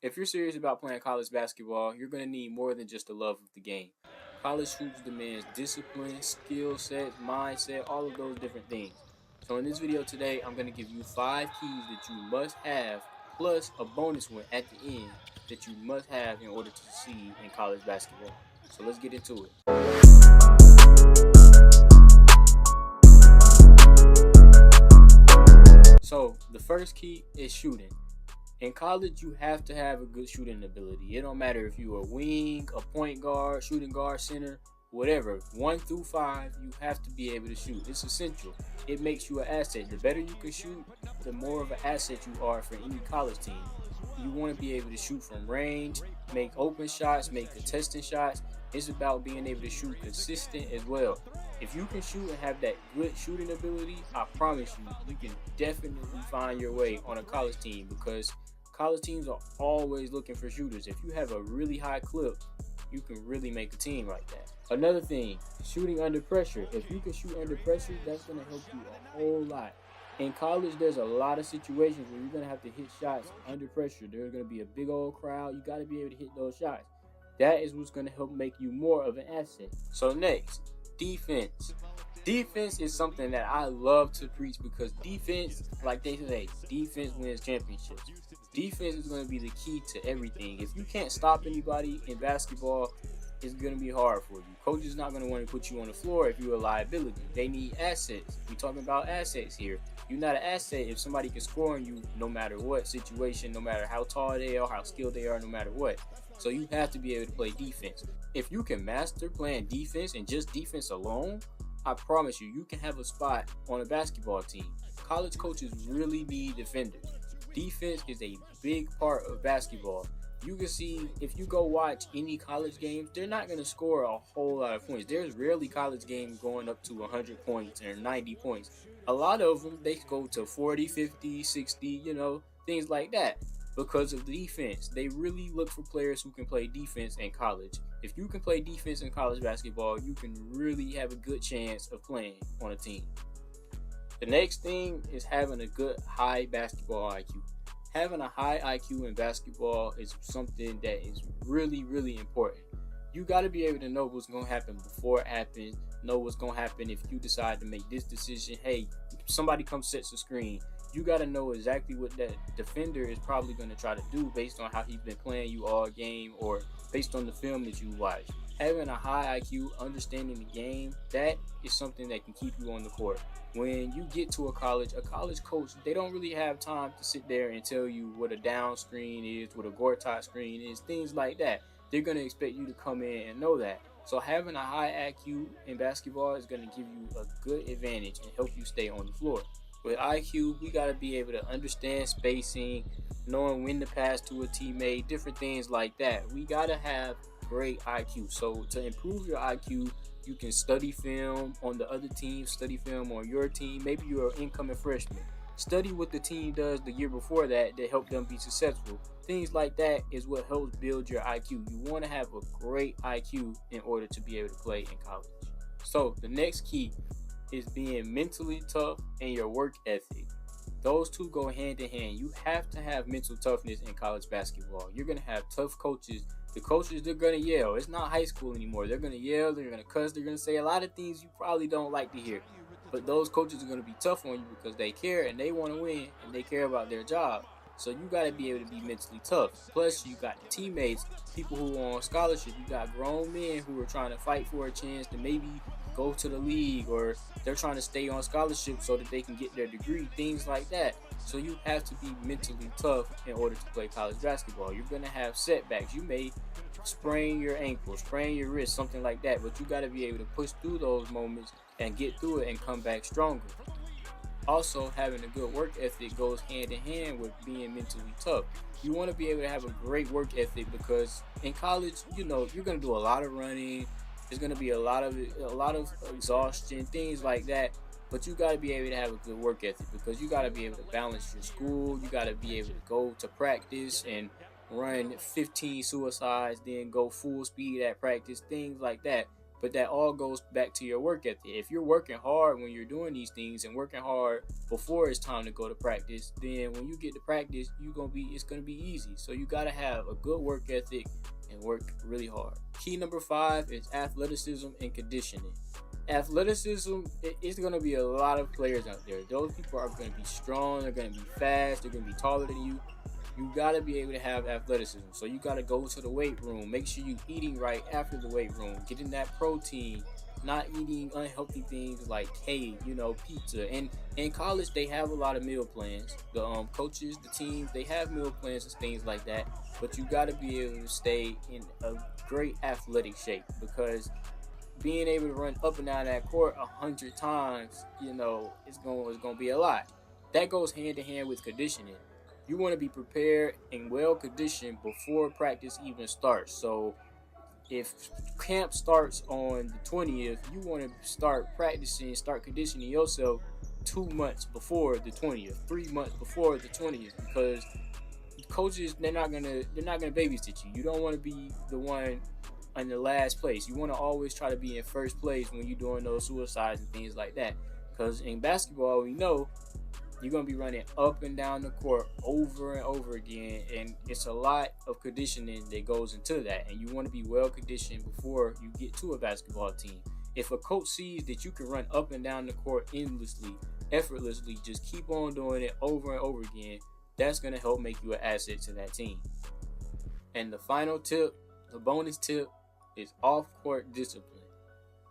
If you're serious about playing college basketball, you're going to need more than just the love of the game. College hoops demands discipline, skill sets, mindset, all of those different things. So in this video today, I'm going to give you 5 keys that you must have, plus a bonus one at the end that you must have in order to succeed in college basketball. So let's get into it. So the first key is shooting. In college, you have to have a good shooting ability. It don't matter if you're a wing, a point guard, shooting guard, center, whatever. 1 through 5, you have to be able to shoot. It's essential. It makes you an asset. The better you can shoot, the more of an asset you are for any college team. You want to be able to shoot from range, make open shots, make contested shots. It's about being able to shoot consistent as well. If you can shoot and have that good shooting ability, I promise you can definitely find your way on a college team, because college teams are always looking for shooters. If you have a really high clip, you can really make a team like that. Another thing, shooting under pressure. If you can shoot under pressure, that's going to help you a whole lot. In college, there's a lot of situations where you're going to have to hit shots under pressure. There's going to be a big old crowd. You got to be able to hit those shots. That is what's going to help make you more of an asset. So next, defense. Defense is something that I love to preach, because defense, like they say, defense wins championships. Defense is going to be the key to everything. If you can't stop anybody in basketball, it's going to be hard for you. Coach is not going to want to put you on the floor if you're a liability. They need assets. We're talking about assets here. You're not an asset if somebody can score on you no matter what situation, no matter how tall they are, how skilled they are, no matter what. So you have to be able to play defense. If you can master playing defense and just defense alone, I promise you, you can have a spot on a basketball team. College coaches really need defenders. Defense is a big part of basketball. You can see, if you go watch any college games, they're not going to score a whole lot of points. There's rarely college games going up to 100 points or 90 points. A lot of them, they go to 40, 50, 60, things like that. Because of the defense, they really look for players who can play defense in college. If you can play defense in college basketball, you can really have a good chance of playing on a team. The next thing is having a good high basketball IQ. Having a high IQ in basketball is something that is really, really important. You got to be able to know what's going to happen before it happens, know what's going to happen if you decide to make this decision. Hey, somebody comes sets the screen. You got to know exactly what that defender is probably going to try to do based on how he's been playing you all game, or based on the film that you watch. Having a high IQ, understanding the game, that is something that can keep you on the court. When you get to a college coach, they don't really have time to sit there and tell you what a down screen is, what a Gortat screen is, things like that. They're going to expect you to come in and know that. So having a high IQ in basketball is going to give you a good advantage and help you stay on the floor. With IQ, we got to be able to understand spacing, knowing when to pass to a teammate, different things like that. We got to have great IQ. So to improve your IQ, you can study film on the other team, study film on your team. Maybe you're an incoming freshman. Study what the team does the year before that to help them be successful. Things like that is what helps build your IQ. You want to have a great IQ in order to be able to play in college. So the next key is being mentally tough and your work ethic. Those two go hand in hand. You have to have mental toughness in college basketball. You're going to have tough coaches. The coaches, they're going to yell. It's not high school anymore. They're going to yell. They're going to cuss. They're going to say a lot of things you probably don't like to hear. But those coaches are going to be tough on you because they care and they want to win and they care about their job. So you got to be able to be mentally tough. Plus, you got teammates, people who are on scholarship. You got grown men who are trying to fight for a chance to maybe go to the league, or they're trying to stay on scholarship so that they can get their degree, things like that. So you have to be mentally tough in order to play college basketball. You're going to have setbacks. You may sprain your ankle, sprain your wrist, something like that, but you got to be able to push through those moments and get through it and come back stronger. Also, having a good work ethic goes hand in hand with being mentally tough. You want to be able to have a great work ethic, because in college, you're going to do a lot of running. There's going to be a lot of exhaustion, things like that. But you got to be able to have a good work ethic, because you got to be able to balance your school. You got to be able to go to practice and run 15 suicides, then go full speed at practice, things like that. But that all goes back to your work ethic. If you're working hard when you're doing these things and working hard before it's time to go to practice, then when you get to practice, it's gonna be easy. So you gotta have a good work ethic and work really hard. Key number 5 is athleticism and conditioning. Athleticism, it's going to be a lot of players out there. Those people are going to be strong, they're going to be fast, they're going to be taller than you. You got to be able to have athleticism. So you got to go to the weight room, make sure you're eating right after the weight room, getting that protein, not eating unhealthy things like cake, pizza. And in college, they have a lot of meal plans. The coaches, the teams, they have meal plans and things like that. But you got to be able to stay in a great athletic shape, because being able to run up and down that court 100 times, it's going to be a lot. That goes hand in hand with conditioning. You want to be prepared and well conditioned before practice even starts. So if camp starts on the 20th, you want to start practicing, start conditioning yourself 2 months before the 20th, 3 months before the 20th, because coaches, they're not gonna babysit you. You don't want to be the one in the last place. You want to always try to be in first place when you're doing those suicides and things like that, because in basketball, we know you're going to be running up and down the court over and over again, and it's a lot of conditioning that goes into that, and you want to be well conditioned before you get to a basketball team. If a coach sees that you can run up and down the court endlessly, effortlessly, just keep on doing it over and over again, that's going to help make you an asset to that team. And the final tip, the bonus tip, is off-court discipline.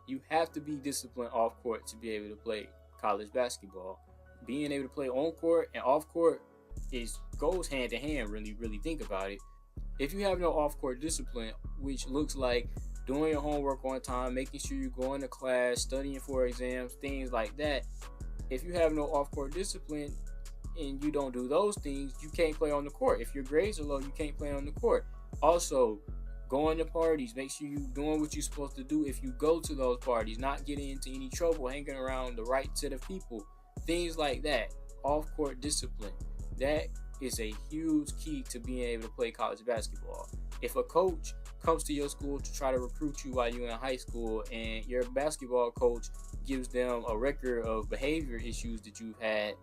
You have to be disciplined off-court to be able to play college basketball. Being able to play on-court and off-court goes hand in hand, really think about it. If you have no off-court discipline, which looks like doing your homework on time, making sure you're going to class, studying for exams, things like that, if you have no off-court discipline and you don't do those things, you can't play on the court. If your grades are low, you can't play on the court. Also, going to parties, make sure you're doing what you're supposed to do if you go to those parties, not getting into any trouble, hanging around the right set of people, things like that. Off-court discipline, that is a huge key to being able to play college basketball. If a coach comes to your school to try to recruit you while you're in high school, and your basketball coach gives them a record of behavior issues that you've had,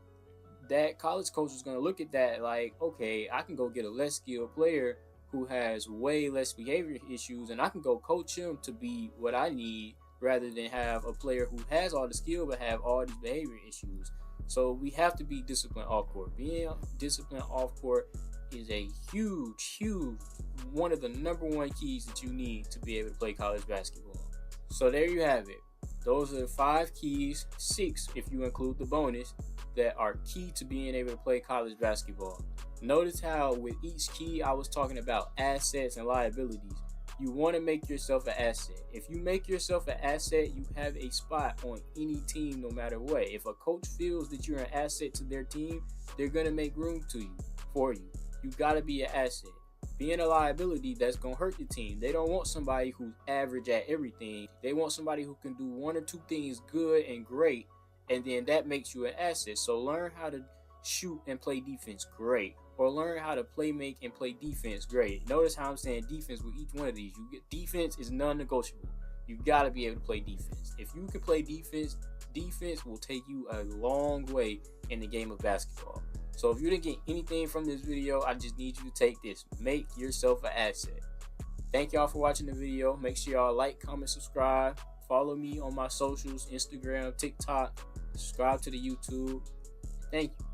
that college coach is going to look at that like, okay, I can go get a less skilled player who has way less behavior issues, and I can go coach him to be what I need, rather than have a player who has all the skill but have all these behavior issues. So we have to be disciplined off court. Being disciplined off court is a huge one of the number one keys that you need to be able to play college basketball. So there you have it. Those are 5 keys, 6 if you include the bonus, that are key to being able to play college basketball. Notice how with each key I was talking about assets and liabilities. You want to make yourself an asset. If you make yourself an asset, you have a spot on any team no matter what. If a coach feels that you're an asset to their team, they're going to make room for you. You got to be an asset. Being a liability, that's going to hurt the team. They don't want somebody who's average at everything. They want somebody who can do 1 or 2 things good and great, and then that makes you an asset. So learn how to shoot and play defense great, or learn how to play make and play defense great. Notice how I'm saying defense with each one of these. Defense is non-negotiable. You got to be able to play defense. If you can play defense will take you a long way in the game of basketball. So if you didn't get anything from this video, I just need you to take this. Make yourself an asset. Thank y'all for watching the video. Make sure y'all like, comment, subscribe. Follow me on my socials, Instagram, TikTok. Subscribe to the YouTube. Thank you.